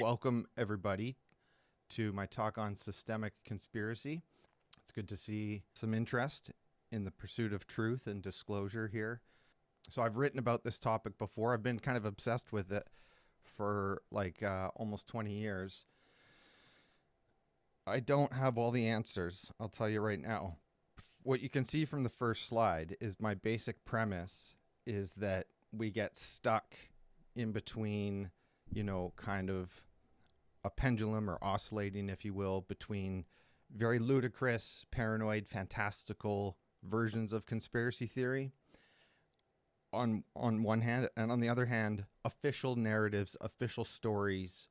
Welcome, everybody, to my talk on systemic conspiracy. It's good to see some interest in the pursuit of truth and disclosure here. So I've written about this topic before. I've been kind of obsessed with it for almost 20 years. I don't have all the answers, I'll tell you right now. What you can see from the first slide is my basic premise is that we get stuck in between, kind of a pendulum or oscillating, if you will, between very ludicrous, paranoid, fantastical versions of conspiracy theory on one hand, and on the other hand, official narratives, official stories,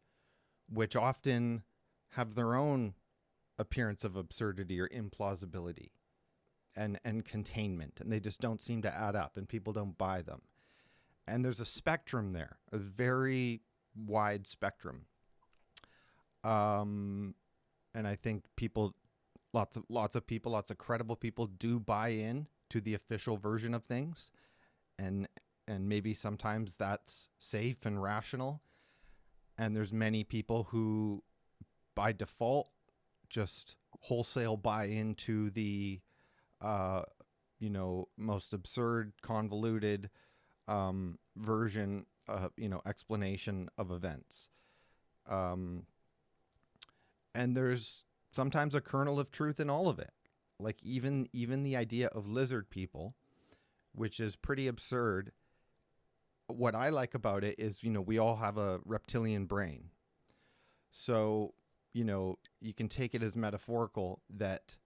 which often have their own appearance of absurdity or implausibility and containment, and they just don't seem to add up, and people don't buy them. And there's a spectrum there, a very wide spectrum. And I think people, lots of people, lots of credible people do buy in to the official version of things. And maybe sometimes that's safe and rational. And there's many people who, by default, just wholesale buy into the, most absurd, convoluted version, explanation of events. And there's sometimes a kernel of truth in all of it. Like even the idea of lizard people, which is pretty absurd. What I like about it is, we all have a reptilian brain. So, you can take it as metaphorical that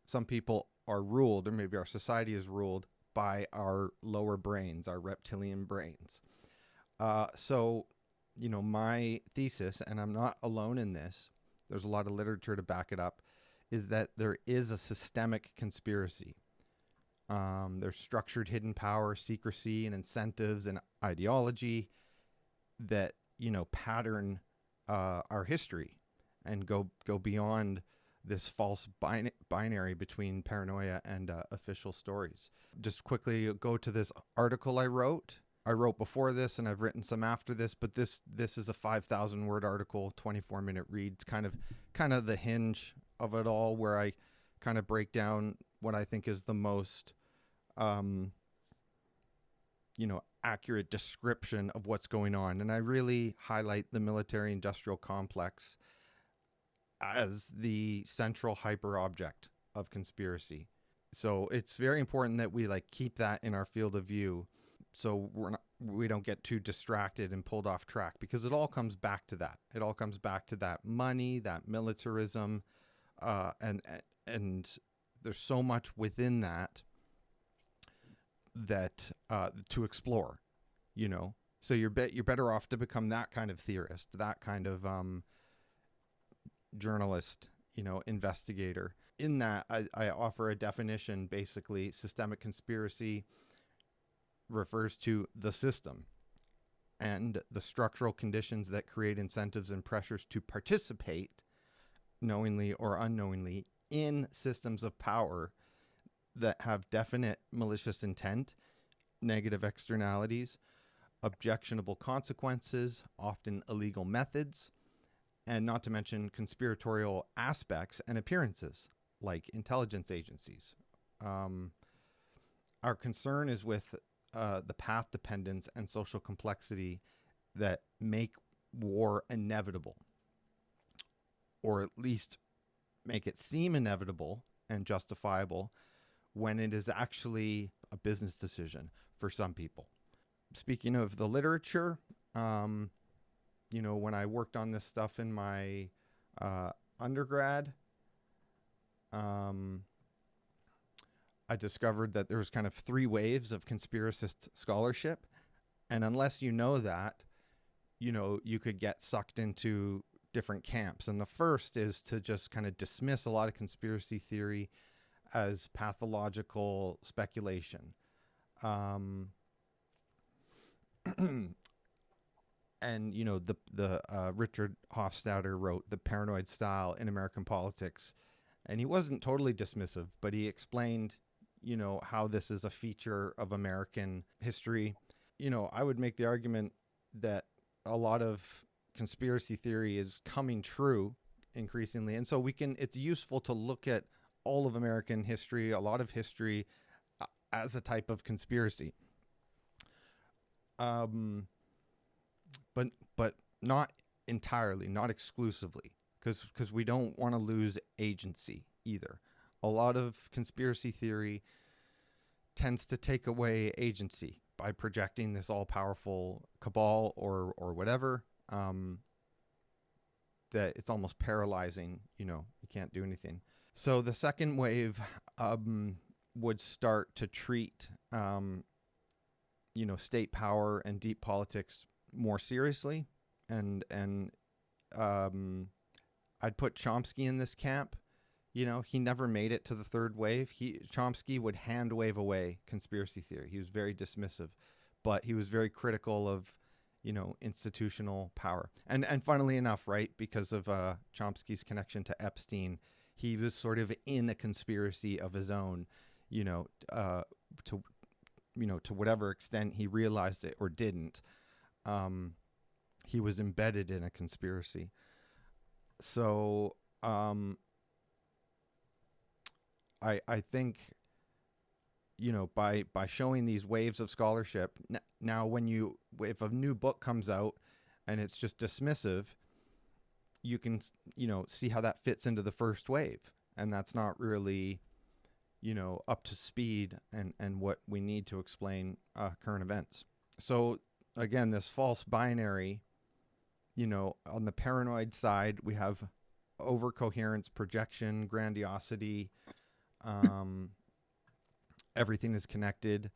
some people are ruled, or maybe our society is ruled by our lower brains, our reptilian brains. So, my thesis, and I'm not alone in this, there's a lot of literature to back it up, is that there is a systemic conspiracy. There's structured hidden power, secrecy, and incentives and ideology that, pattern our history and go beyond this false binary between paranoia and official stories. Just quickly go to this article I wrote. I wrote before this and I've written some after this, but this is a 5,000 word article, 24-minute read. It's kind of the hinge of it all, where I kind of break down what I think is the most, accurate description of what's going on. And I really highlight the military-industrial complex as the central hyper object of conspiracy. So it's very important that we keep that in our field of view, so we don't get too distracted and pulled off track, because it all comes back to that. It all comes back to that money, that militarism, and there's so much within that to explore, So you're better off to become that kind of theorist, that kind of journalist, investigator. In that, I offer a definition. Basically, systemic conspiracy refers to the system and the structural conditions that create incentives and pressures to participate, knowingly or unknowingly, in systems of power that have definite malicious intent, negative externalities, objectionable consequences, often illegal methods, and not to mention conspiratorial aspects and appearances, like intelligence agencies. Our concern is with the path dependence and social complexity that make war inevitable, or at least make it seem inevitable and justifiable when it is actually a business decision for some people. Speaking of the literature, when I worked on this stuff in my undergrad, I discovered that there was kind of three waves of conspiracist scholarship. And unless you know that, you could get sucked into different camps. And the first is to just kind of dismiss a lot of conspiracy theory as pathological speculation. And the Richard Hofstadter wrote The Paranoid Style in American Politics, and he wasn't totally dismissive, but he explained, how this is a feature of American history. I would make the argument that a lot of conspiracy theory is coming true increasingly. And so it's useful to look at all of American history, a lot of history, as a type of conspiracy. But not entirely, not exclusively, because we don't want to lose agency either. A lot of conspiracy theory tends to take away agency by projecting this all-powerful cabal or whatever, that it's almost paralyzing. You can't do anything. So the second wave would start to treat state power and deep politics more seriously, and I'd put Chomsky in this camp. He never made it to the third wave. Chomsky would hand wave away conspiracy theory. He was very dismissive, but he was very critical of, institutional power. And funnily enough, right, because of Chomsky's connection to Epstein, he was sort of in a conspiracy of his own, to whatever extent he realized it or didn't. He was embedded in a conspiracy. So I think, by showing these waves of scholarship, now if a new book comes out and it's just dismissive, you can, see how that fits into the first wave. And that's not really, up to speed and what we need to explain current events. So again, this false binary, on the paranoid side, we have overcoherence, projection, grandiosity, everything is connected,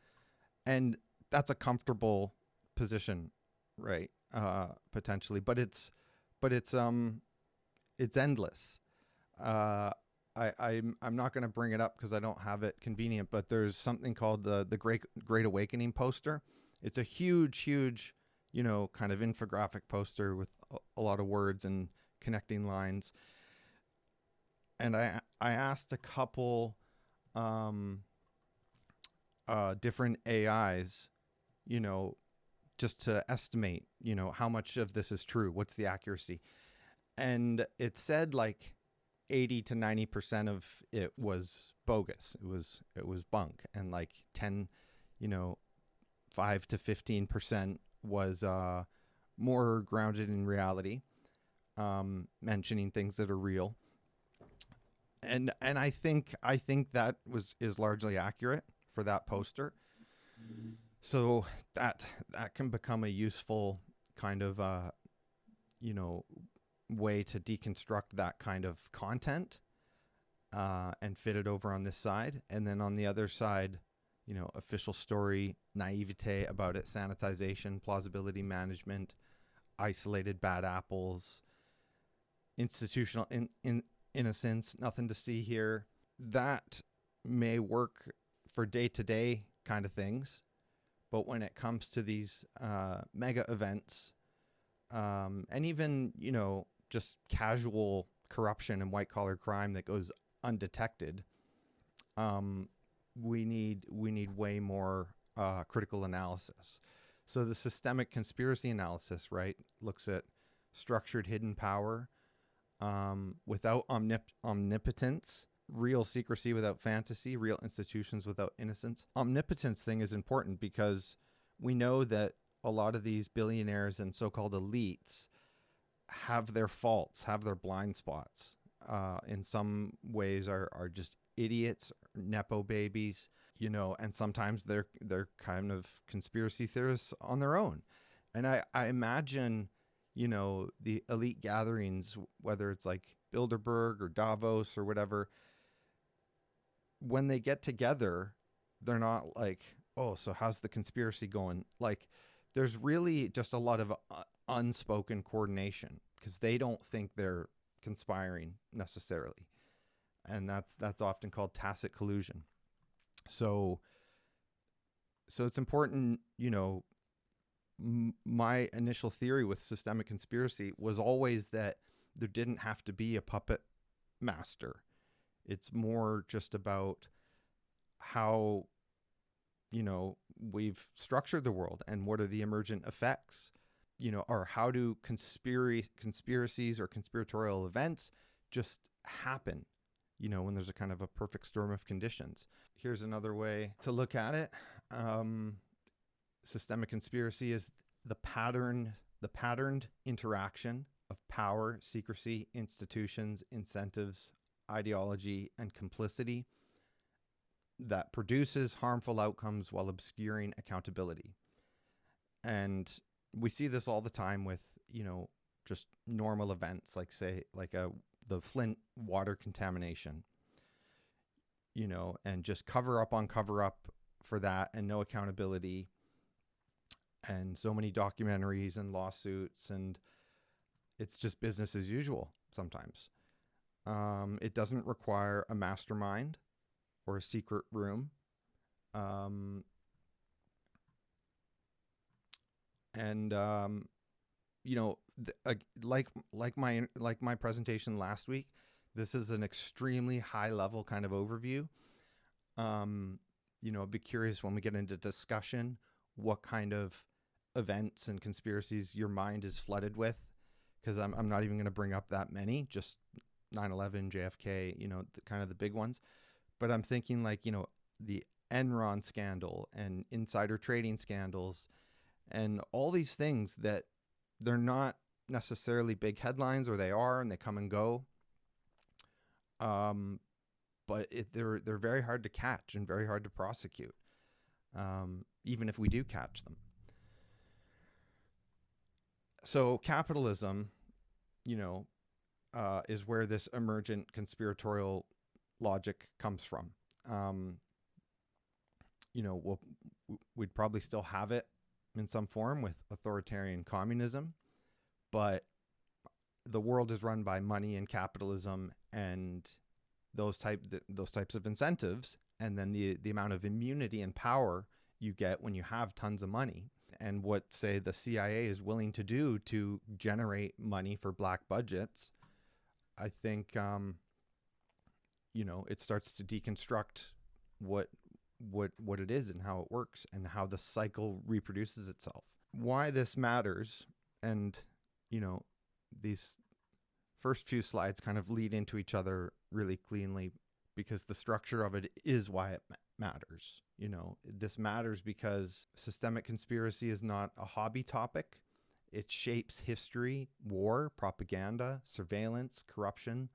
and that's a comfortable position, right? Potentially, but it's endless. I'm not going to bring it up because I don't have it convenient, but there's something called the Great Awakening poster. It's a huge, kind of infographic poster with a lot of words and connecting lines. And I asked a couple different AIs, just to estimate, how much of this is true. What's the accuracy? And it said like 80 to 90% of it was bogus. It was bunk. And like 5 to 15% was more grounded in reality, mentioning things that are real. And I think that is largely accurate for that poster. So that can become a useful kind of way to deconstruct that kind of content and fit it over on this side. And then on the other side, official story, naivete about it, sanitization, plausibility management, isolated bad apples, institutional innocence, nothing to see here. That may work for day-to-day kind of things, but when it comes to these mega events, and even just casual corruption and white-collar crime that goes undetected, we need way more critical analysis. So the systemic conspiracy analysis, right, looks at structured hidden power, without omnipotence, real secrecy without fantasy, real institutions without innocence. Omnipotence thing is important because we know that a lot of these billionaires and so-called elites have their faults, have their blind spots. In some ways are just idiots, nepo babies, and sometimes they're kind of conspiracy theorists on their own. And I imagine, the elite gatherings, whether it's like Bilderberg or Davos or whatever, when they get together, they're not like, oh, so how's the conspiracy going? Like, there's really just a lot of unspoken coordination because they don't think they're conspiring necessarily. And that's often called tacit collusion. So it's important, my initial theory with systemic conspiracy was always that there didn't have to be a puppet master. It's more just about how, we've structured the world and what are the emergent effects. or how do conspiracies or conspiratorial events just happen, when there's a kind of a perfect storm of conditions. Here's another way to look at it. Systemic conspiracy is the patterned interaction of power, secrecy, institutions, incentives, ideology, and complicity that produces harmful outcomes while obscuring accountability. And we see this all the time with, just normal events, like the Flint water contamination, and just cover up on cover up for that and no accountability. And so many documentaries and lawsuits, and it's just business as usual sometimes. It doesn't require a mastermind or a secret room. Like my presentation last week, this is an extremely high level kind of overview. I'd be curious when we get into discussion what kind of events and conspiracies your mind is flooded with, because I'm not even going to bring up that many, just 9/11, JFK, kind of the big ones. But I'm thinking the Enron scandal and insider trading scandals and all these things that they're not necessarily big headlines, or they are, and they come and go. But they're very hard to catch and very hard to prosecute, even if we do catch them. So capitalism, is where this emergent conspiratorial logic comes from. We'd probably still have it in some form with authoritarian communism, but the world is run by money and capitalism and those types of incentives, and then the amount of immunity and power you get when you have tons of money, and what, say, the CIA is willing to do to generate money for black budgets. I think it starts to deconstruct what it is and how it works and how the cycle reproduces itself. Why this matters, and these first few slides kind of lead into each other really cleanly, because the structure of it is why it matters. This matters because systemic conspiracy is not a hobby topic. It shapes history, war, propaganda, surveillance, corruption,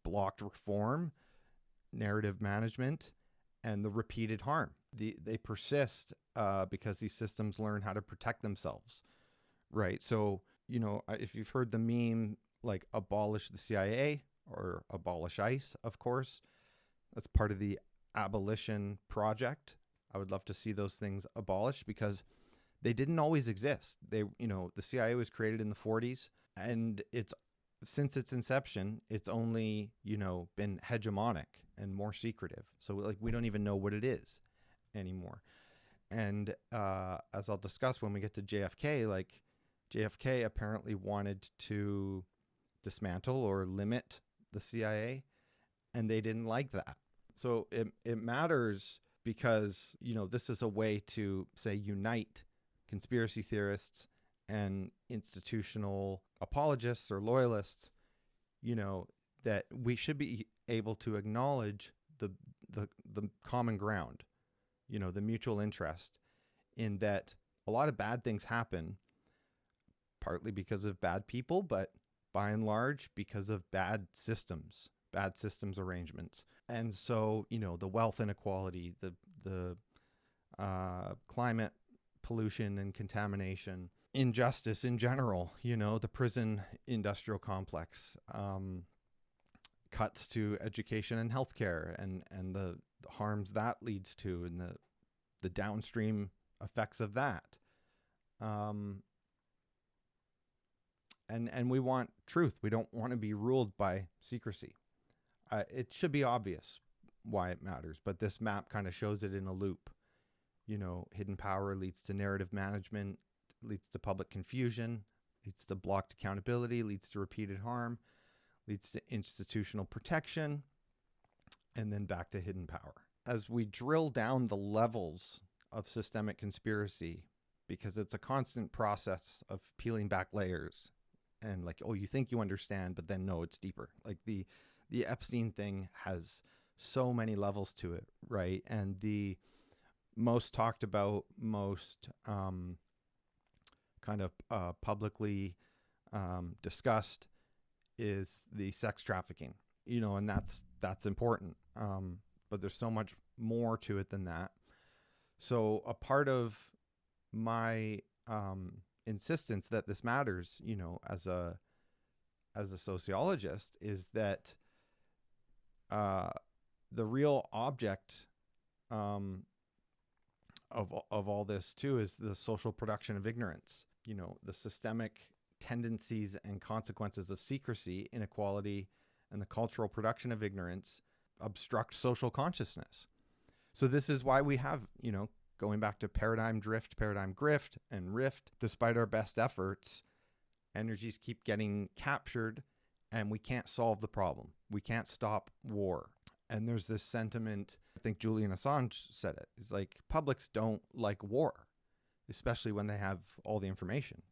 blocked reform, narrative management, and the repeated harm. They persist because these systems learn how to protect themselves, right? So, if you've heard the meme, like, abolish the CIA or abolish ICE, of course, that's part of the abolition project. I would love to see those things abolished because they didn't always exist. The CIA was created in the 40s, and since its inception, it's only, been hegemonic and more secretive. So we don't even know what it is anymore. And as I'll discuss when we get to JFK, JFK apparently wanted to dismantle or limit the CIA, and they didn't like that. So it matters because, this is a way to, say, unite conspiracy theorists and institutional apologists or loyalists, that we should be able to acknowledge the common ground, the mutual interest, in that a lot of bad things happen, partly because of bad people, but by and large because of bad systems arrangements. And so, the wealth inequality, the climate pollution and contamination, injustice in general, the prison industrial complex, cuts to education and healthcare, and the harms that leads to, and the downstream effects of that. And we want truth. We don't want to be ruled by secrecy. It should be obvious why it matters, but this map kind of shows it in a loop. Hidden power leads to narrative management, leads to public confusion, leads to blocked accountability, leads to repeated harm, leads to institutional protection, and then back to hidden power. As we drill down the levels of systemic conspiracy, because it's a constant process of peeling back layers, and like, oh, you think you understand, but then no, it's deeper. Like the Epstein thing has so many levels to it, right? And the most talked about, most kind of publicly discussed is the sex trafficking, and that's important. But there's so much more to it than that. So a part of my insistence that this matters, as a sociologist, is that the real object of all this too is the social production of ignorance. The systemic tendencies and consequences of secrecy, inequality, and the cultural production of ignorance obstruct social consciousness. So this is why we have, going back to paradigm drift, paradigm grift, and rift, despite our best efforts, energies keep getting captured and we can't solve the problem. We can't stop war. And there's this sentiment, I think Julian Assange said it, it's like publics don't like war, especially when they have all the information.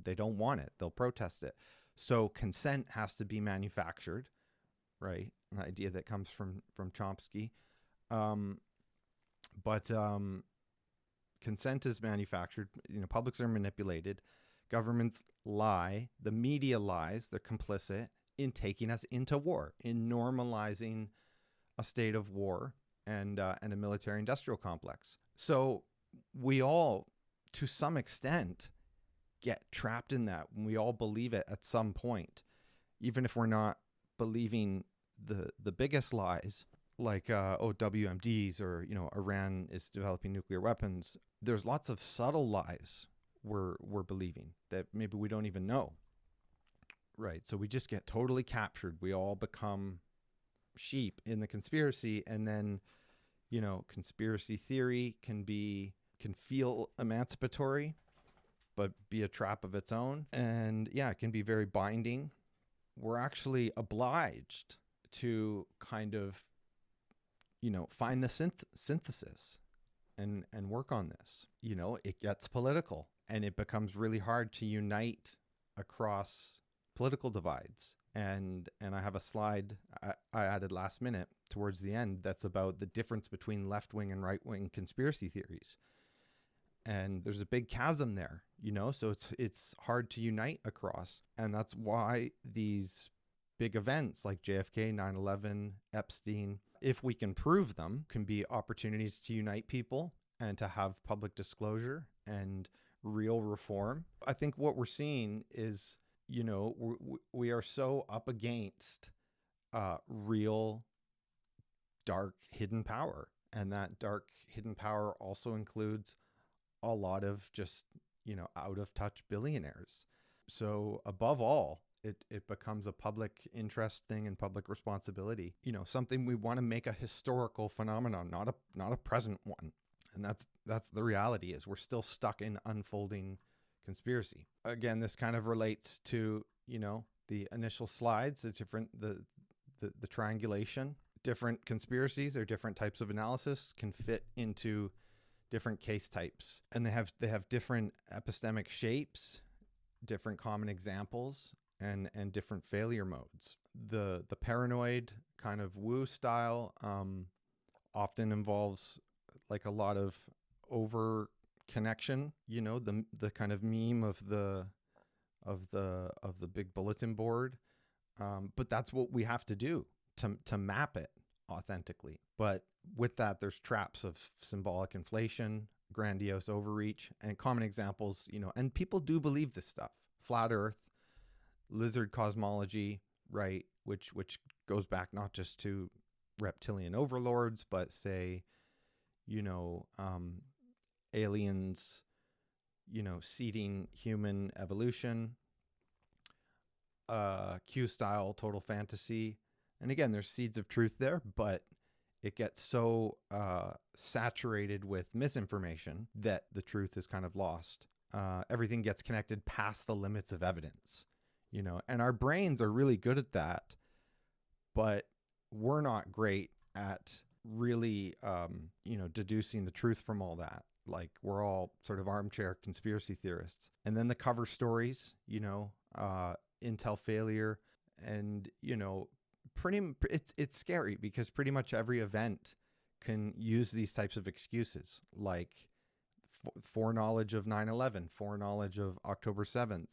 They don't want it. They'll protest it. So consent has to be manufactured, right? An idea that comes from Chomsky. But consent is manufactured. Publics are manipulated. Governments lie. The media lies. They're complicit in taking us into war, in normalizing a state of war and a military-industrial complex. So we all, to some extent, get trapped in that. We all believe it at some point, even if we're not believing the biggest lies, like WMDs or Iran is developing nuclear weapons. There's lots of subtle lies we're believing that maybe we don't even know. Right. So we just get totally captured. We all become sheep in the conspiracy, and then conspiracy theory can feel emancipatory but be a trap of its own, and it can be very binding. We're actually obliged to kind of find the synthesis and work on this. It gets political, and it becomes really hard to unite across political divides. And I have a slide I added last minute towards the end that's about the difference between left-wing and right-wing conspiracy theories. And there's a big chasm there, so it's hard to unite across. And that's why these big events like JFK, 9/11, Epstein, if we can prove them, can be opportunities to unite people and to have public disclosure and real reform. I think what we're seeing is, we are so up against real dark hidden power. And that dark hidden power also includes a lot of just, out of touch billionaires. So above all, it becomes a public interest thing and public responsibility, something we want to make a historical phenomenon, not a present one. And that's the reality, is we're still stuck in unfolding conspiracy. Again, this kind of relates to, the initial slides, the triangulation. Different conspiracies or different types of analysis can fit into different case types, and they have different epistemic shapes, different common examples, and different failure modes. The paranoid kind of woo style often involves like a lot of over connection, the kind of meme of the big bulletin board, but that's what we have to do to map it authentically. But with that, there's traps of symbolic inflation, grandiose overreach, and common examples, and people do believe this stuff. Flat Earth, lizard cosmology, right, which goes back not just to reptilian overlords, but say, aliens, seeding human evolution, Q-style total fantasy. And again, there's seeds of truth there, but it gets so saturated with misinformation that the truth is kind of lost. Everything gets connected past the limits of evidence, and our brains are really good at that, but we're not great at really, deducing the truth from all that. Like we're all sort of armchair conspiracy theorists. And then the cover stories, Intel failure, and it's scary because pretty much every event can use these types of excuses, like foreknowledge of 9/11, foreknowledge of October 7th,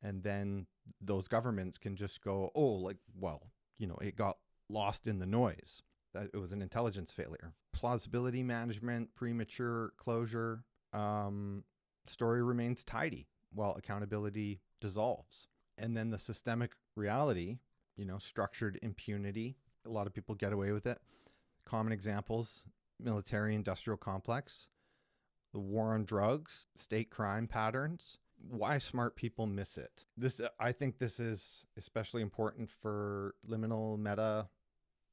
and then those governments can just go, oh, like, well, it got lost in the noise, that it was an intelligence failure. Plausibility management, premature closure, story remains tidy while accountability dissolves. And then the systemic reality, structured impunity. A lot of people get away with it. Common examples: military industrial complex, the war on drugs, state crime patterns. Why smart people miss it. I think this is especially important for liminal, meta,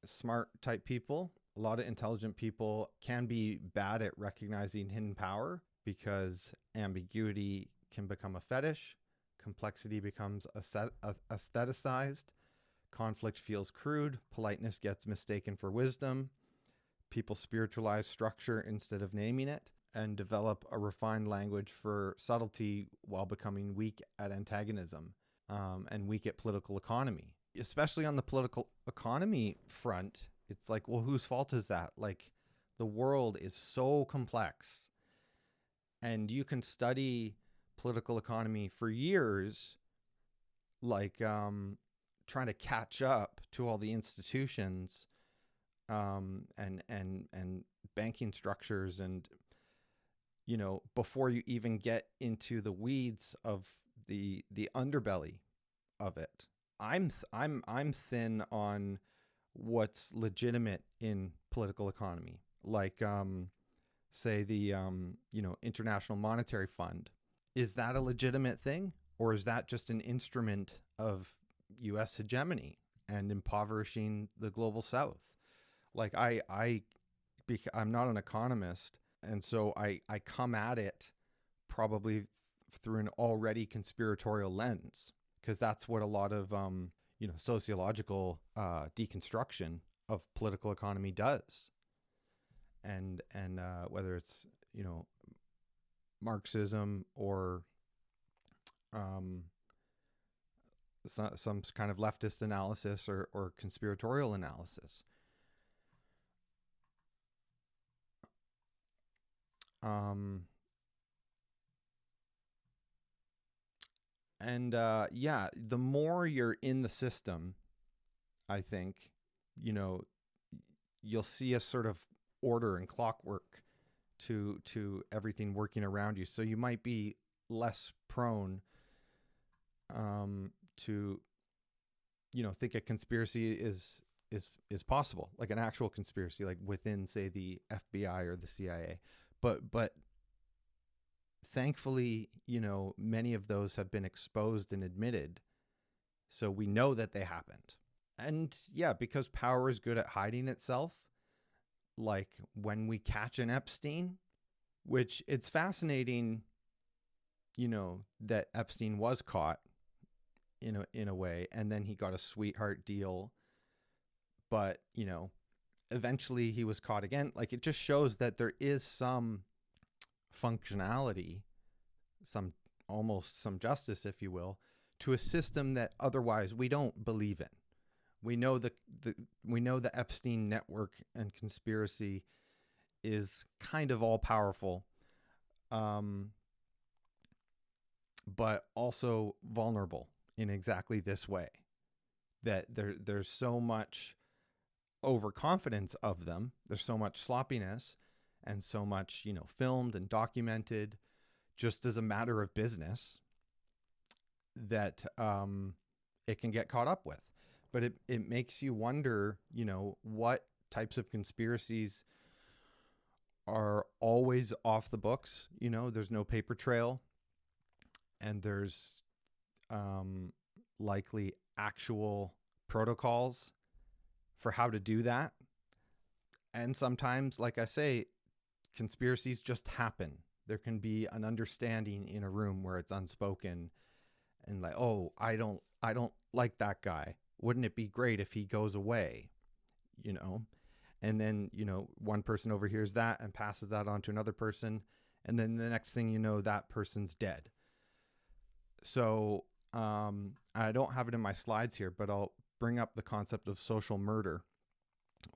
smart type people. A lot of intelligent people can be bad at recognizing hidden power because ambiguity can become a fetish, complexity becomes aestheticized, conflict feels crude, politeness gets mistaken for wisdom, people spiritualize structure instead of naming it, and develop a refined language for subtlety while becoming weak at antagonism, and weak at political economy. Especially on the political economy front, it's like, well, whose fault is that? Like, the world is so complex, and you can study political economy for years, like trying to catch up to all the institutions, and banking structures, and before you even get into the weeds of the underbelly of it. I'm thin on what's legitimate in political economy, like say the International Monetary Fund. Is that a legitimate thing, or is that just an instrument of U.S. hegemony and impoverishing the global South? Like I'm not an economist, and so I come at it probably through an already conspiratorial lens, because that's what a lot of sociological deconstruction of political economy does. And whether it's Marxism or some kind of leftist analysis or conspiratorial analysis. The more you're in the system, I think, you'll see a sort of order and clockwork to everything working around you. So you might be less prone to think a conspiracy is possible, like an actual conspiracy, like within, say, the FBI or the CIA. But thankfully, many of those have been exposed and admitted, so we know that they happened. And yeah, because power is good at hiding itself, like when we catch an Epstein, which it's fascinating, that Epstein was caught in a way, and then he got a sweetheart deal, but eventually he was caught again. Like, it just shows that there is some functionality, almost some justice, if you will, to a system that otherwise we don't believe in. We know the Epstein network and conspiracy is kind of all powerful, but also vulnerable in exactly this way, that there's so much overconfidence of them. There's so much sloppiness and so much, filmed and documented just as a matter of business, that it can get caught up with. But it makes you wonder, what types of conspiracies are always off the books. There's no paper trail, and there's likely actual protocols for how to do that. And sometimes, like I say, conspiracies just happen. There can be an understanding in a room where it's unspoken, and like, oh, I don't like that guy. Wouldn't it be great if he goes away? And then, one person overhears that and passes that on to another person, And then the next thing you know, that person's dead. So I don't have it in my slides here, but I'll bring up the concept of social murder,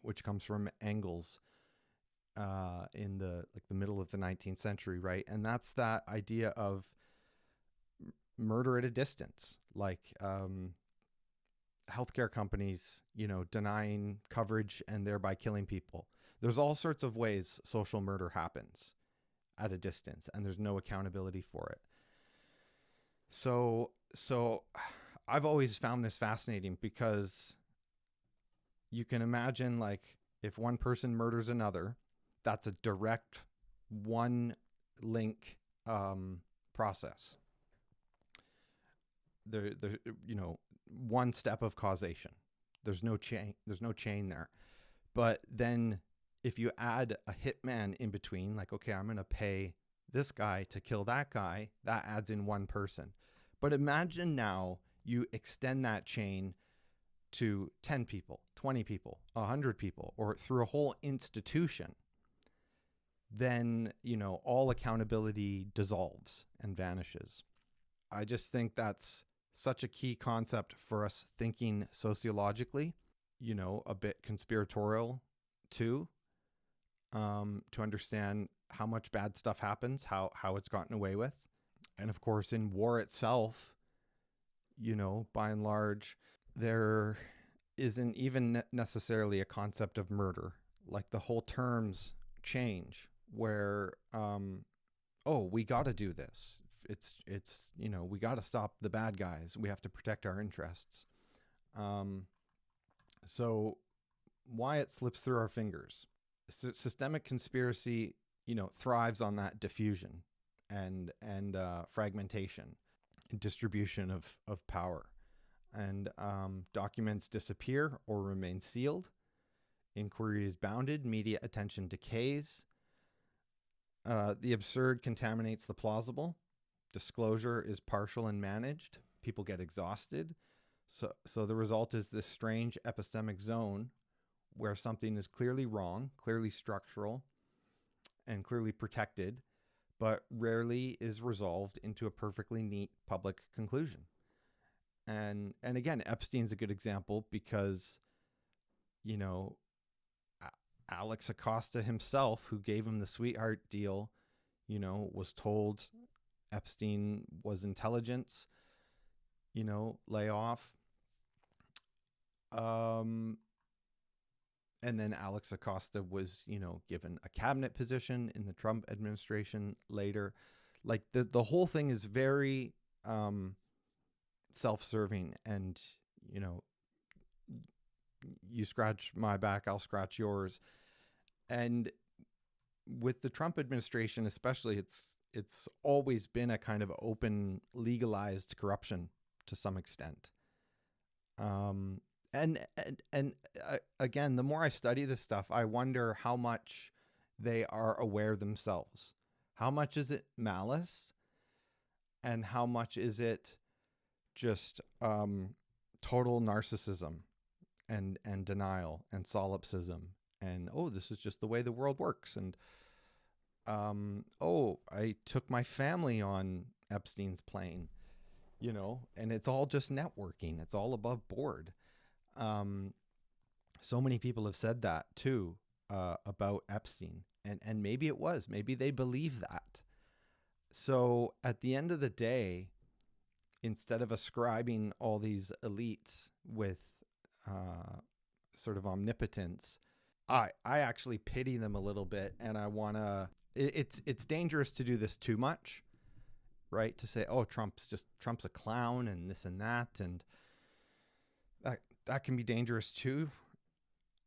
which comes from Engels in the middle of the 19th century, right? And that's that idea of murder at a distance, like healthcare companies, denying coverage and thereby killing people. There's all sorts of ways social murder happens at a distance, and there's no accountability for it. So I've always found this fascinating, because you can imagine, like, if one person murders another, that's a direct one link process. There, one step of causation. There's no chain there. But then if you add a hitman in between, like, okay, I'm going to pay this guy to kill that guy, that adds in one person. But imagine now you extend that chain to 10 people, 20 people, 100 people, or through a whole institution. Then, all accountability dissolves and vanishes. I just think that's such a key concept for us thinking sociologically, a bit conspiratorial too, to understand how much bad stuff happens, how it's gotten away with. And of course, in war itself, by and large, there isn't even necessarily a concept of murder. Like, the whole terms change, where, we got to do this. It's we got to stop the bad guys. We have to protect our interests. So why it slips through our fingers. Systemic conspiracy, thrives on that diffusion and fragmentation and distribution of power. And documents disappear or remain sealed. Inquiry is bounded. Media attention decays. The absurd contaminates the plausible. Disclosure is partial and managed. People get exhausted. So the result is this strange epistemic zone where something is clearly wrong, clearly structural, and clearly protected, but rarely is resolved into a perfectly neat public conclusion. And again, Epstein's a good example, because, Alex Acosta himself, who gave him the sweetheart deal, was told Epstein was intelligence, lay off. And then Alex Acosta was, given a cabinet position in the Trump administration later. Like, the whole thing is very self-serving, and, you scratch my back, I'll scratch yours. And with the Trump administration, especially, it's always been a kind of open, legalized corruption to some extent. And again, the more I study this stuff, I wonder how much they are aware themselves. How much is it malice, and how much is it just total narcissism and denial and solipsism, and this is just the way the world works, and I took my family on Epstein's plane, and it's all just networking. It's all above board. So many people have said that too, about Epstein, and maybe maybe they believe that. So at the end of the day, instead of ascribing all these elites with sort of omnipotence, I actually pity them a little bit, and I want to. It's dangerous to do this too much, right? To say, Trump's a clown and this and that, and that can be dangerous too,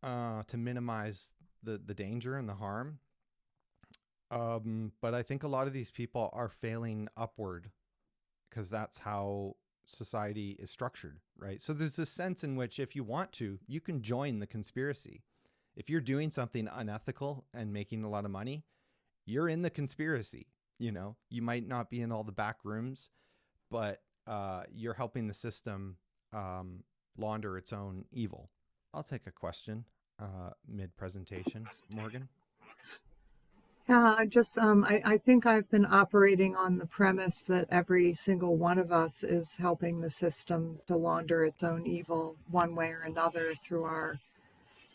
to minimize the danger and the harm. But I think a lot of these people are failing upward, because that's how society is structured, right? So there's this sense in which, if you want to, you can join the conspiracy. If you're doing something unethical and making a lot of money, you're in the conspiracy. You might not be in all the back rooms, but you're helping the system launder its own evil. I'll take a question mid-presentation, Morgan. Yeah, I think I've been operating on the premise that every single one of us is helping the system to launder its own evil one way or another through our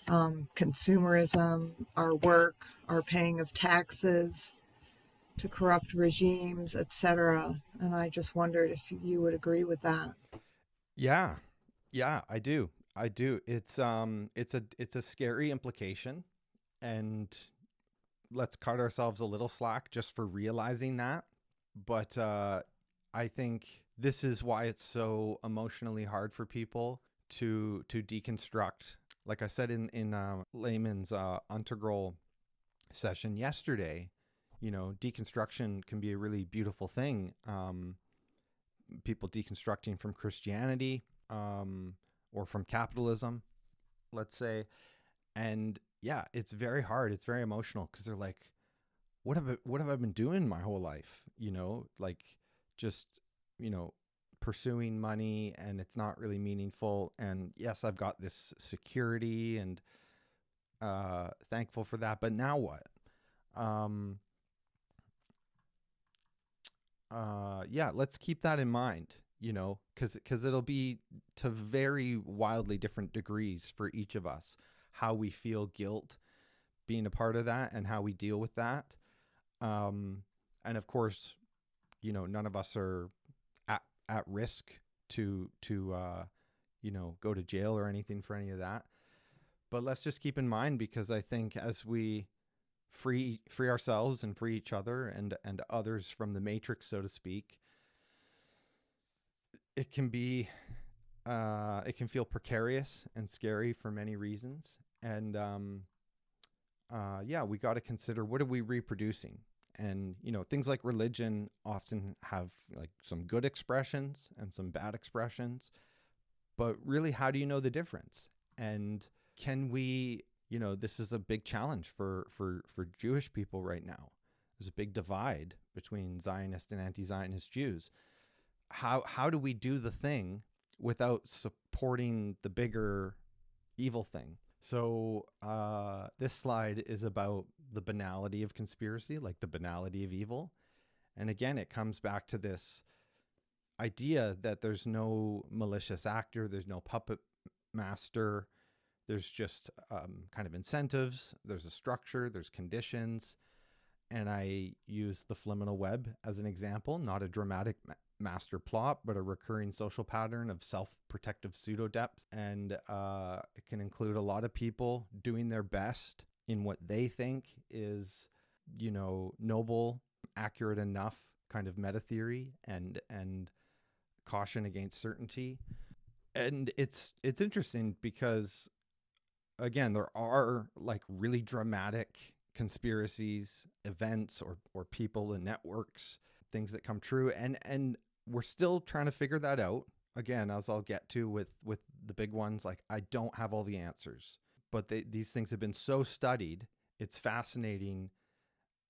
consumerism, our work, our paying of taxes to corrupt regimes, etc. And I just wondered if you would agree with that. Yeah. Yeah, I do. I do. It's a scary implication, and let's cut ourselves a little slack just for realizing that. But I think this is why it's so emotionally hard for people to deconstruct. Like I said in Layman's integral session yesterday, deconstruction can be a really beautiful thing. People deconstructing from Christianity, or from capitalism, let's say. And yeah, it's very hard. It's very emotional because they're like, what have I been doing my whole life? Like just, you know, pursuing money, and it's not really meaningful. And yes, I've got this security, and thankful for that. But now what? Um, yeah, let's keep that in mind, because it'll be to very wildly different degrees for each of us how we feel guilt being a part of that and how we deal with that. Um, and of course, none of us are at risk to go to jail or anything for any of that. But let's just keep in mind, because I think as we free ourselves and free each other and others from the matrix, so to speak, it can be it can feel precarious and scary for many reasons. And yeah, we got to consider, what are we reproducing? And things like religion often have like some good expressions and some bad expressions, but really, how do you know the difference? And can we, this is a big challenge for Jewish people right now. There's a big divide between Zionist and anti-Zionist Jews. How do we do the thing without supporting the bigger evil thing? So this slide is about the banality of conspiracy, like the banality of evil. And again, it comes back to this idea that there's no malicious actor, there's no puppet master, there's just kind of incentives, there's a structure, there's conditions. And I use the fliminal web as an example, not a dramatic master plot, but a recurring social pattern of self-protective pseudo-depth. And it can include a lot of people doing their best in what they think is, noble, accurate enough kind of meta theory and caution against certainty. And it's interesting because, again, there are like really dramatic conspiracies, events, or people and networks, things that come true, and we're still trying to figure that out. Again, as I'll get to with the big ones, like I don't have all the answers, but these things have been so studied. It's fascinating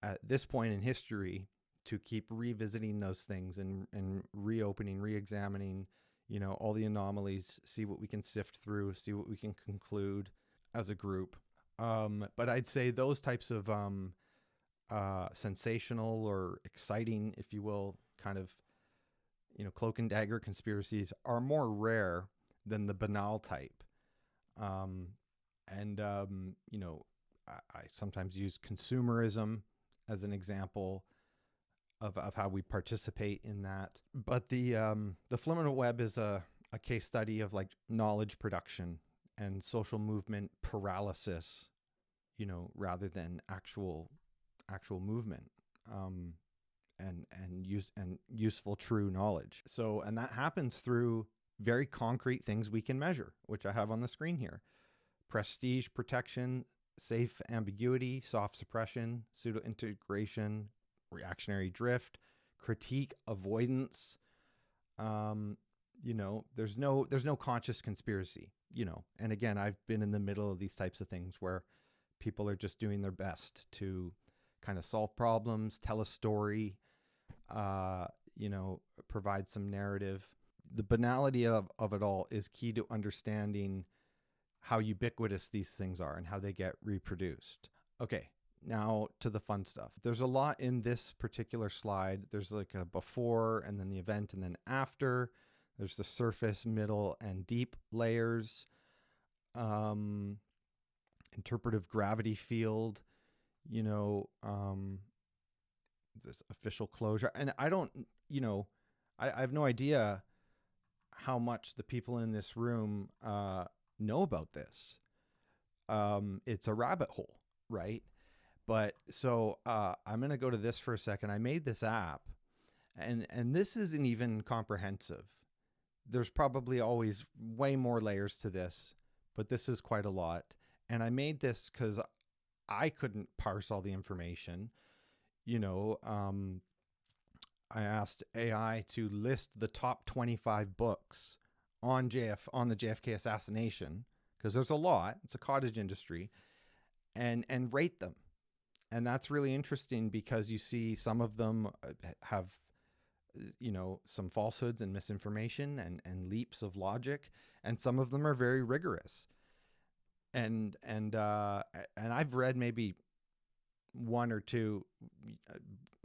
at this point in history to keep revisiting those things and reopening, re-examining, all the anomalies, see what we can sift through, see what we can conclude as a group. But I'd say those types of sensational or exciting, if you will, kind of, cloak and dagger conspiracies are more rare than the banal type. Um, and I sometimes use consumerism as an example of how we participate in that. But the Fliminal Web is a case study of like knowledge production and social movement paralysis, rather than actual movement, and useful true knowledge. So, and that happens through very concrete things we can measure, which I have on the screen here: prestige protection, safe ambiguity, soft suppression, pseudo integration, reactionary drift, critique avoidance. Um, there's no conscious conspiracy. And again, I've been in the middle of these types of things where people are just doing their best to kind of solve problems, tell a story, uh, provide some narrative. The banality of it all is key to understanding how ubiquitous these things are and how they get reproduced. Okay, Now to the fun stuff. There's a lot in this particular slide. There's like a before and then the event and then after. There's the surface, middle, and deep layers. Interpretive gravity field, you know, this official closure. And I don't, you know, I have no idea how much the people in this room know about this. It's a rabbit hole, right? But so I'm going to go to this for a second. I made this app, and this isn't even comprehensive. There's probably always way more layers to this, but this is quite a lot. And I made this because I couldn't parse all the information. You know, I asked AI to list the top 25 books on the JFK assassination, because there's a lot. It's a cottage industry, and rate them. And that's really interesting because you see some of them have, you know, some falsehoods and misinformation and leaps of logic, and some of them are very rigorous. And I've read maybe one or two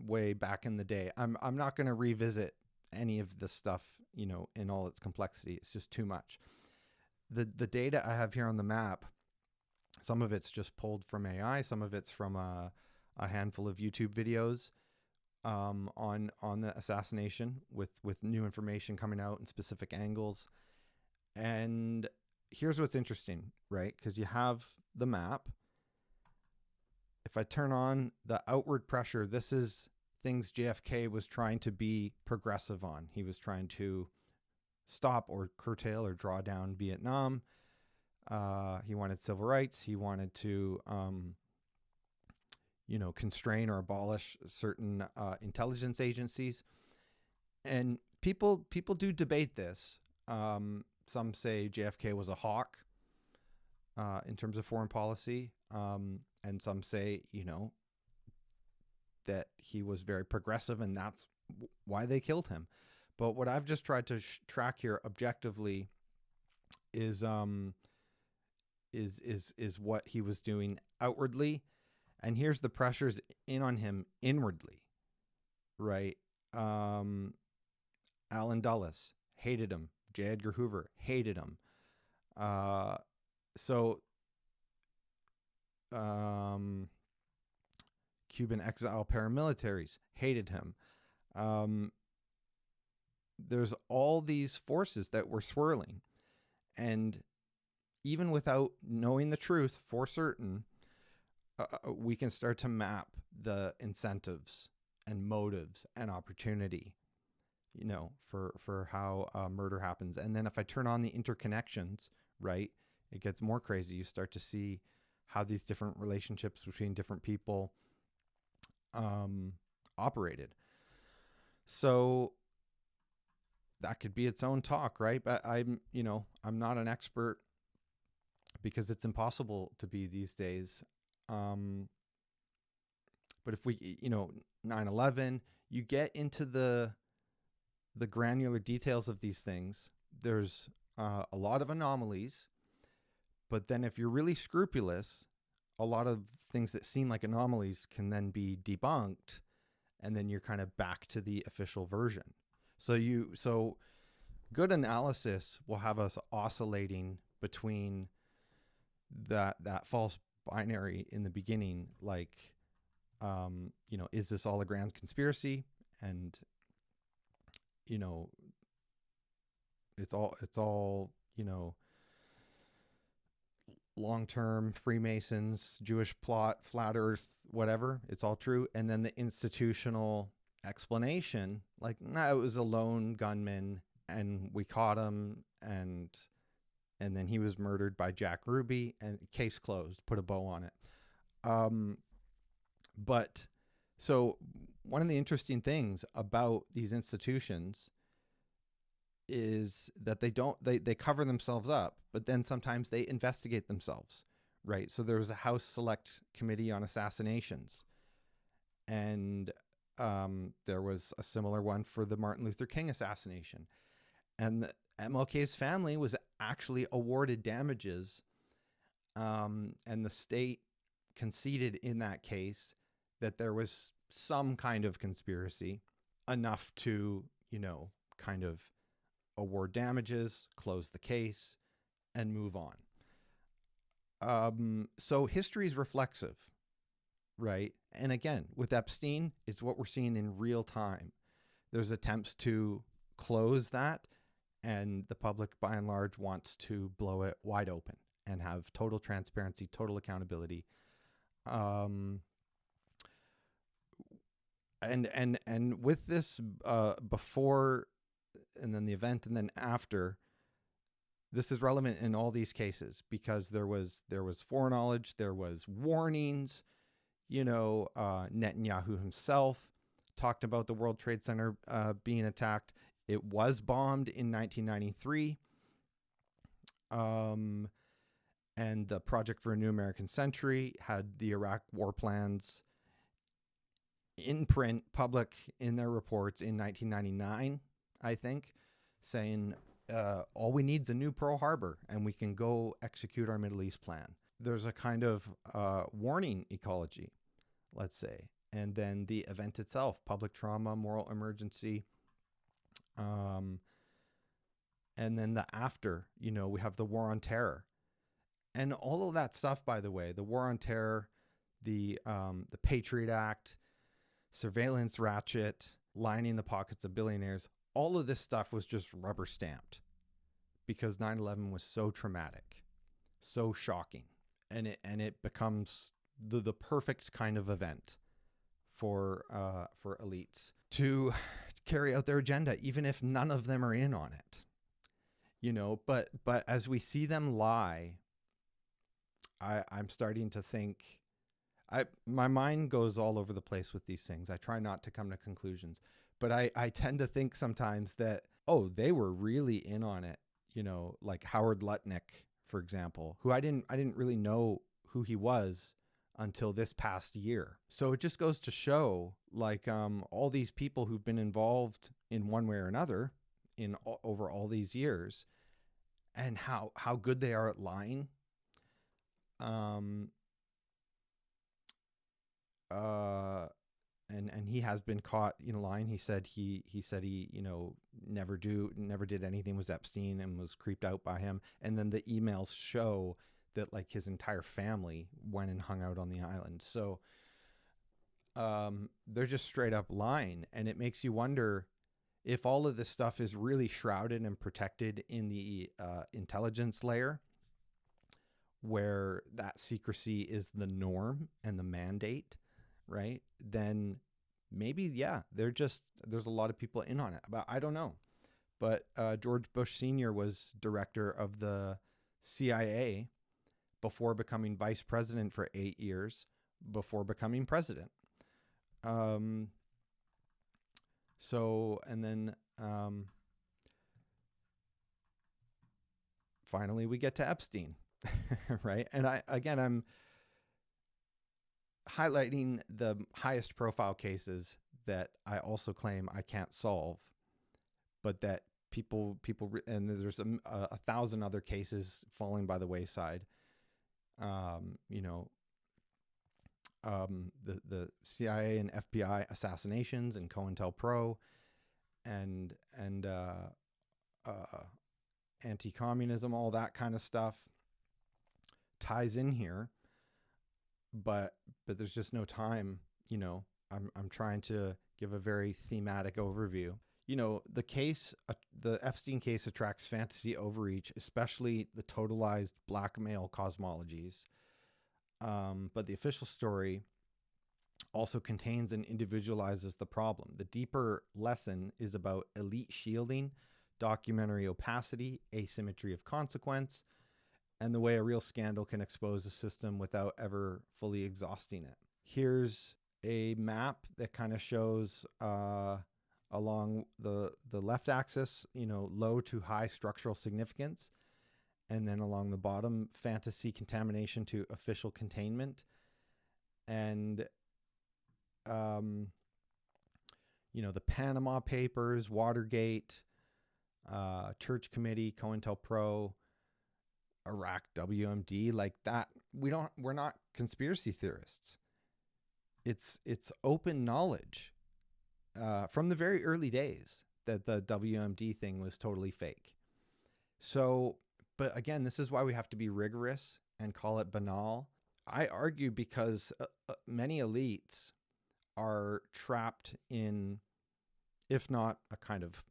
way back in the day. I'm not going to revisit any of this stuff, you know, in all its complexity. It's just too much. The data I have here on the map, some of it's just pulled from AI, some of it's from a handful of YouTube videos on the assassination with new information coming out in specific angles. And here's what's interesting, right? Because you have the map. If I turn on the outward pressure, this is things JFK was trying to be progressive on. He was trying to stop or curtail or draw down Vietnam. He wanted civil rights. He wanted to, you know, constrain or abolish certain intelligence agencies. And people do debate this. Some say JFK was a hawk in terms of foreign policy. And some say, you know, that he was very progressive and that's why they killed him. But what I've just tried to track here objectively is what he was doing outwardly. And here's the pressures in on him inwardly, right? Allen Dulles hated him. J. Edgar Hoover hated him. Cuban exile paramilitaries hated him. There's all these forces that were swirling. And even without knowing the truth for certain, we can start to map the incentives and motives and opportunity, you know, for how murder happens. And then if I turn on the interconnections, right, it gets more crazy. You start to see how these different relationships between different people operated. So that could be its own talk, right? But I'm not an expert because it's impossible to be these days. But if we, 9/11, you get into the granular details of these things. There's a lot of anomalies, but then if you're really scrupulous, a lot of things that seem like anomalies can then be debunked, and then you're kind of back to the official version. So good analysis will have us oscillating between that false binary in the beginning, like, is this all a grand conspiracy? And, it's all, long-term Freemasons, Jewish plot, flat earth, whatever. It's all true. And then the institutional explanation, like, it was a lone gunman and we caught him and then he was murdered by Jack Ruby and case closed, put a bow on it. But so one of the interesting things about these institutions is that they cover themselves up, but then sometimes they investigate themselves, right? So there was a House Select Committee on Assassinations, and there was a similar one for the Martin Luther King assassination. And MLK's family was actually awarded damages, and the state conceded in that case that there was some kind of conspiracy, enough to, kind of award damages, close the case, and move on. So history is reflexive, right? And again, with Epstein, it's what we're seeing in real time. There's attempts to close that, and the public, by and large, wants to blow it wide open and have total transparency, total accountability. And with this, before, and then the event, and then after, this is relevant in all these cases because there was foreknowledge, there was warnings. Netanyahu himself talked about the World Trade Center being attacked. It was bombed in 1993. And the Project for a New American Century had the Iraq war plans in print, public in their reports in 1999, I think, saying all we need is a new Pearl Harbor and we can go execute our Middle East plan. There's a kind of warning ecology, let's say. And then the event itself, public trauma, moral emergency. And then the after, we have the war on terror. And all of that stuff, by the way, the war on terror, the Patriot Act, surveillance ratchet, lining the pockets of billionaires, all of this stuff was just rubber stamped because 9/11 was so traumatic, so shocking. And it becomes the perfect kind of event for elites to carry out their agenda, even if none of them are in on it. But as we see them lie, I'm starting to think, my mind goes all over the place with these things. I try not to come to conclusions, but I tend to think sometimes that, oh, they were really in on it. Like Howard Lutnick, for example, who I didn't really know who he was until this past year. So it just goes to show, like, all these people who've been involved in one way or another over all these years, and how good they are at lying. And he has been caught lying. He said he never did anything with Epstein and was creeped out by him. And then the emails show that like his entire family went and hung out on the island. So they're just straight up lying, and it makes you wonder if all of this stuff is really shrouded and protected in the intelligence layer, where that secrecy is the norm and the mandate, right? Then maybe, yeah, there's a lot of people in on it, but I don't know. But George Bush Sr. was director of the CIA before becoming vice president for 8 years, before becoming president. So, and then finally we get to Epstein, right? And I'm highlighting the highest profile cases that I also claim I can't solve, but that people, and there's a 1,000 other cases falling by the wayside. The CIA and FBI assassinations and COINTELPRO and anti-communism, all that kind of stuff ties in here, but there's just no time. I'm trying to give a very thematic overview. The Epstein case attracts fantasy overreach, especially the totalized blackmail cosmologies. But the official story also contains and individualizes the problem. The deeper lesson is about elite shielding, documentary opacity, asymmetry of consequence, and the way a real scandal can expose a system without ever fully exhausting it. Here's a map that kind of shows along the left axis, low to high structural significance. And then along the bottom, fantasy contamination to official containment. And, the Panama Papers, Watergate, Church Committee, COINTELPRO, Iraq WMD, like that. We're not conspiracy theorists. It's open knowledge from the very early days that the WMD thing was totally fake. So, but again, this is why we have to be rigorous and call it banal. I argue because many elites are trapped in, if not a kind of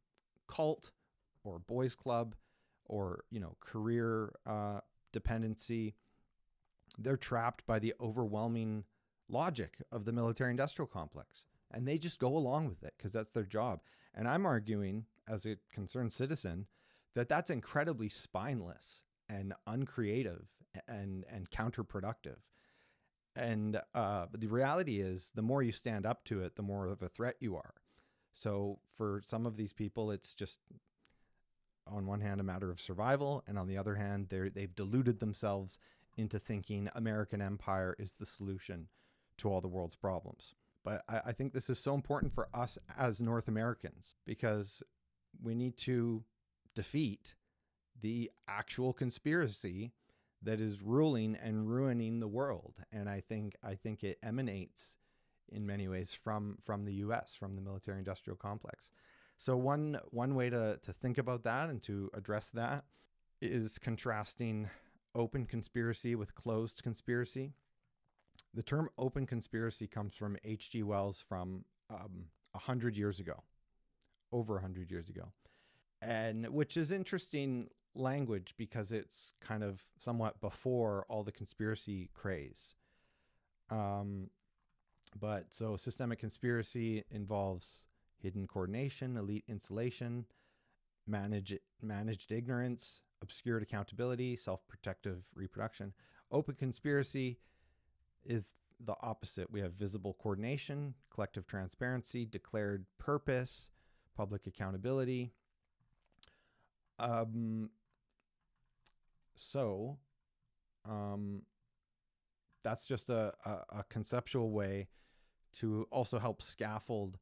cult or boys club or, career dependency, they're trapped by the overwhelming logic of the military industrial complex. And they just go along with it because that's their job. And I'm arguing, as a concerned citizen, that that's incredibly spineless and uncreative and counterproductive. And but the reality is, the more you stand up to it, the more of a threat you are. So for some of these people, it's just, on one hand, a matter of survival, and on the other hand, they've deluded themselves into thinking American empire is the solution to all the world's problems. But I think this is so important for us as North Americans, because we need to defeat the actual conspiracy that is ruling and ruining the world. And I think it emanates in many ways from the US, from the military industrial complex. So one way to think about that and to address that is contrasting open conspiracy with closed conspiracy. The term open conspiracy comes from H.G. Wells from 100 years ago, over 100 years ago, and which is interesting language because it's kind of somewhat before all the conspiracy craze. But so systemic conspiracy involves hidden coordination, elite insulation, managed ignorance, obscured accountability, self-protective reproduction. Open conspiracy is the opposite. We have visible coordination, collective transparency, declared purpose, public accountability. So that's just a conceptual way to also help scaffold,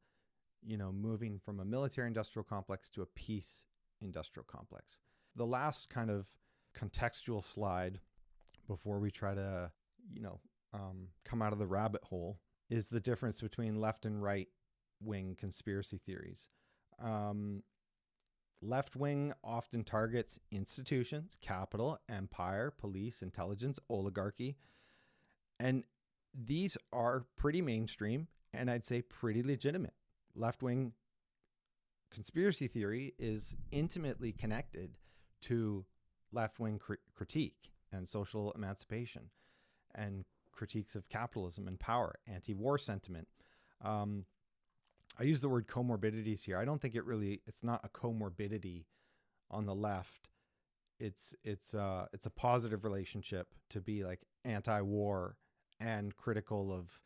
moving from a military industrial complex to a peace industrial complex. The last kind of contextual slide before we try to, come out of the rabbit hole is the difference between left and right wing conspiracy theories. Left wing often targets institutions, capital, empire, police, intelligence, oligarchy. And these are pretty mainstream and I'd say pretty legitimate. Left wing conspiracy theory is intimately connected to left wing critique and social emancipation and critiques of capitalism and power, anti-war sentiment. I use the word comorbidities here. I don't think it's not a comorbidity on the left. It's a positive relationship to be like anti-war and critical of,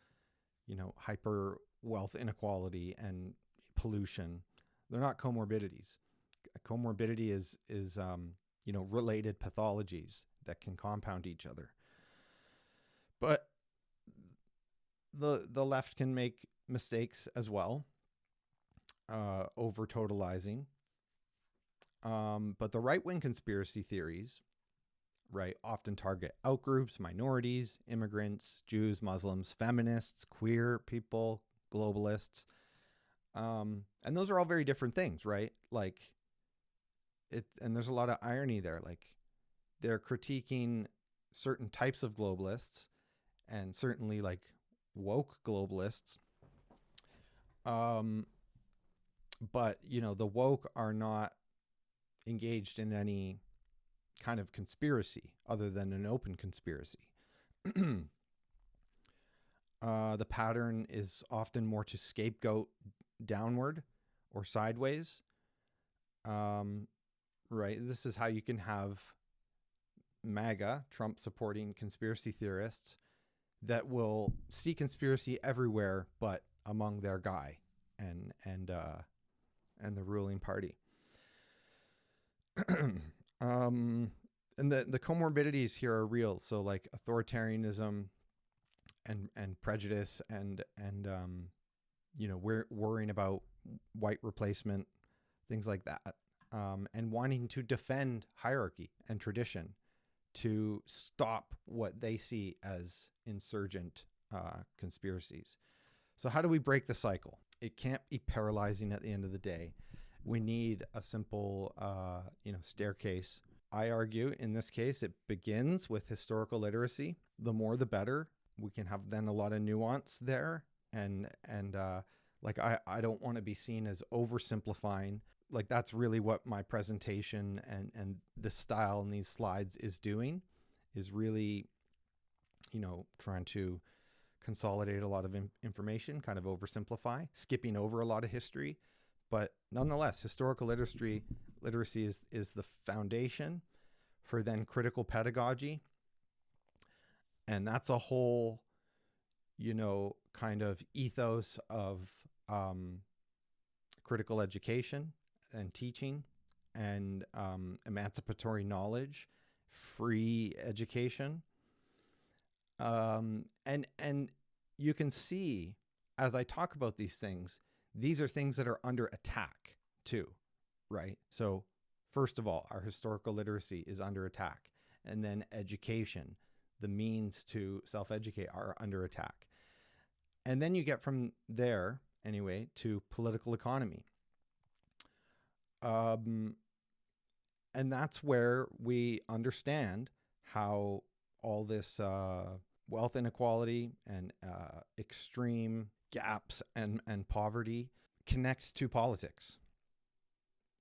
hyper wealth inequality and pollution. They're not comorbidities. A comorbidity is related pathologies that can compound each other. But the left can make mistakes as well, over totalizing. But the right-wing conspiracy theories, right, often target outgroups, minorities, immigrants, Jews, Muslims, feminists, queer people, globalists. And those are all very different things, right? Like and there's a lot of irony there. Like they're critiquing certain types of globalists and certainly like woke globalists. But, the woke are not engaged in any kind of conspiracy other than an open conspiracy. The pattern is often more to scapegoat downward or sideways. Right. This is how you can have MAGA, Trump supporting conspiracy theorists that will see conspiracy everywhere, but among their guy and the ruling party. And the comorbidities here are real. So like authoritarianism and prejudice and we're worrying about white replacement, things like that. And wanting to defend hierarchy and tradition to stop what they see as insurgent conspiracies. So how do we break the cycle? It can't be paralyzing at the end of the day. We need a simple, staircase. I argue in this case, it begins with historical literacy. The more, the better. We can have then a lot of nuance there. And I don't want to be seen as oversimplifying. Like that's really what my presentation and the style in these slides is doing, is really, trying to consolidate a lot of information, kind of oversimplify, skipping over a lot of history. But nonetheless, historical literacy is the foundation for then critical pedagogy. And that's a whole, kind of ethos of critical education and teaching and emancipatory knowledge, free education. And you can see as I talk about these things, these are things that are under attack too, right? So first of all, our historical literacy is under attack. And then education, the means to self-educate, are under attack. And then you get from there, anyway, to political economy. And that's where we understand how all this wealth inequality and extreme gaps and poverty connect to politics.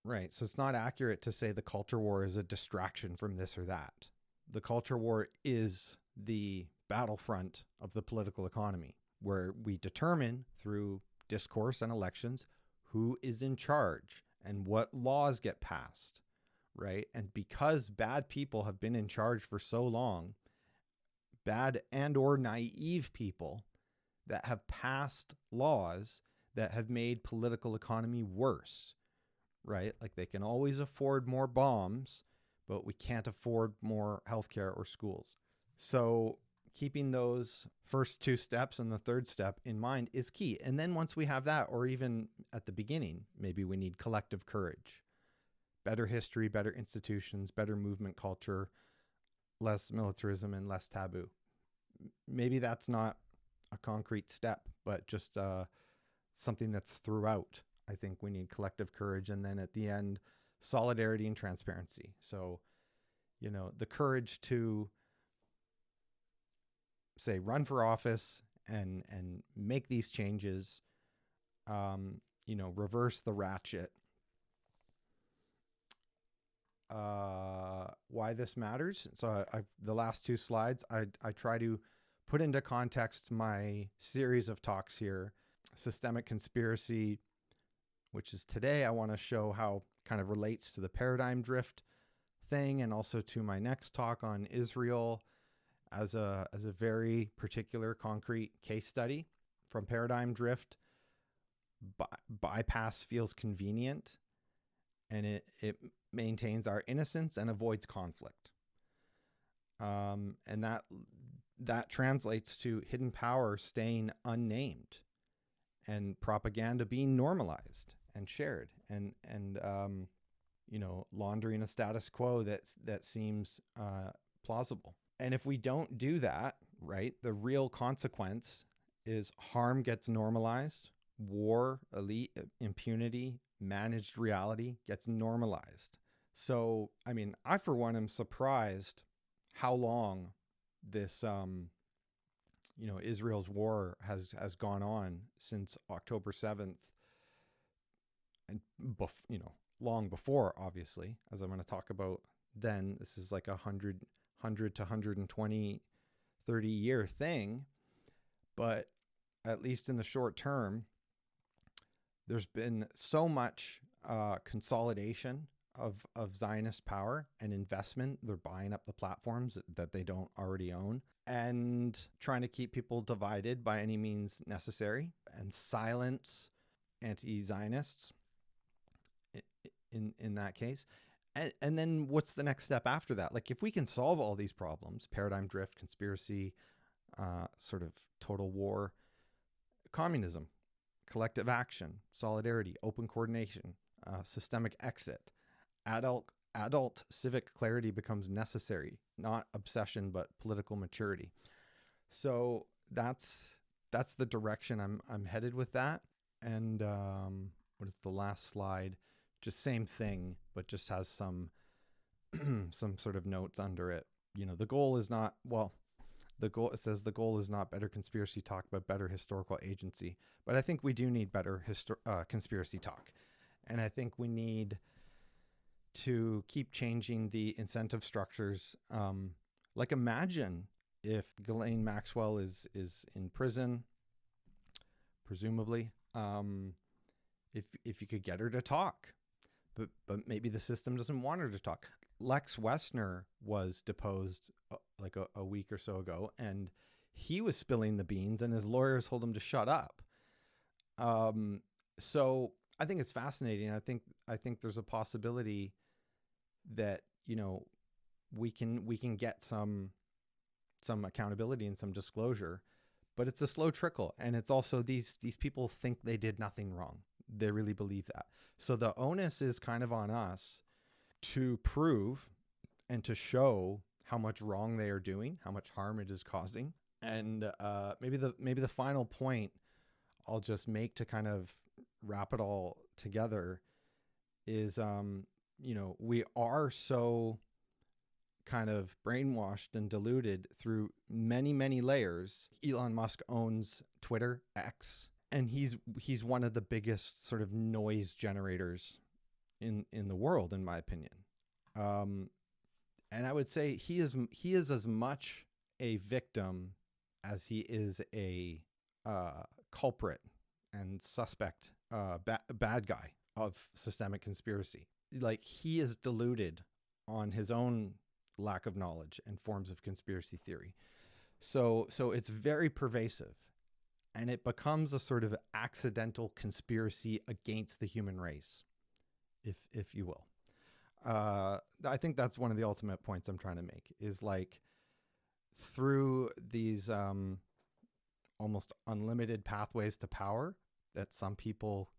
Right. So it's not accurate to say the culture war is a distraction from this or that. The culture war is the battlefront of the political economy, where we determine through discourse and elections who is in charge and what laws get passed, right? And because bad people have been in charge for so long, bad and or naive people that have passed laws that have made political economy worse, right? Like they can always afford more bombs, but we can't afford more healthcare or schools. So keeping those first two steps and the third step in mind is key. And then once we have that, or even at the beginning, maybe we need collective courage, better history, better institutions, better movement culture, less militarism and less taboo. Maybe that's not a concrete step, but just something that's throughout. I think we need collective courage. And then at the end, solidarity and transparency. So, the courage to say, run for office and make these changes, reverse the ratchet. Why this matters. So the last two slides, I try to put into context my series of talks here. Systemic conspiracy, which is today, I want to show how kind of relates to the paradigm drift thing, and also to my next talk on Israel as a very particular concrete case study. From paradigm drift, bypass feels convenient, and it maintains our innocence and avoids conflict. And that translates to hidden power staying unnamed, and propaganda being normalized and shared, and laundering a status quo that seems plausible. And if we don't do that, right, the real consequence is harm gets normalized, war, elite impunity, managed reality gets normalized. So, I for one am surprised how long this Israel's war has gone on since October 7th, and long before, obviously, as I'm going to talk about then. This is like 100 to 120, 30-year thing. But at least in the short term, there's been so much consolidation of Zionist power and investment. They're buying up the platforms that they don't already own and trying to keep people divided by any means necessary and silence anti-Zionists in that case. And then what's the next step after that? Like, if we can solve all these problems, paradigm drift, conspiracy, sort of total war, communism, collective action, solidarity, open coordination, systemic exit, adult civic clarity becomes necessary, not obsession, but political maturity. So that's the direction I'm headed with that. And what is the last slide? Just same thing, but just has some some sort of notes under it. The goal is not, well, it says the goal is not better conspiracy talk, but better historical agency. But I think we do need better conspiracy talk, and I think we need to keep changing the incentive structures. Like, imagine if Ghislaine Maxwell is in prison, presumably. If you could get her to talk, but maybe the system doesn't want her to talk. Lex Wessner was deposed like a week or so ago, and he was spilling the beans, and his lawyers told him to shut up. So I think it's fascinating. I think there's a possibility that we can get some accountability and some disclosure, but it's a slow trickle, and it's also these people think they did nothing wrong. They really believe that. So the onus is kind of on us to prove and to show how much wrong they are doing, how much harm it is causing. And maybe the final point I'll just make to kind of wrap it all together is, we are so kind of brainwashed and deluded through many, many layers. Elon Musk owns Twitter, X, and he's one of the biggest sort of noise generators in the world, in my opinion. And I would say he is as much a victim as he is a culprit and suspect, bad guy of systemic conspiracy. Like, he is deluded on his own lack of knowledge and forms of conspiracy theory. So it's very pervasive, and it becomes a sort of accidental conspiracy against the human race, if you will. I think that's one of the ultimate points I'm trying to make, is like, through these almost unlimited pathways to power that some people,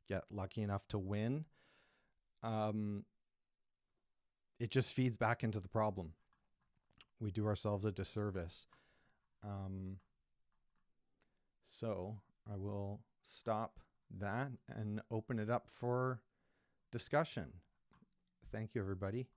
get lucky enough to win, it just feeds back into the problem. We do ourselves a disservice. So I will stop that and open it up for discussion. Thank you, everybody.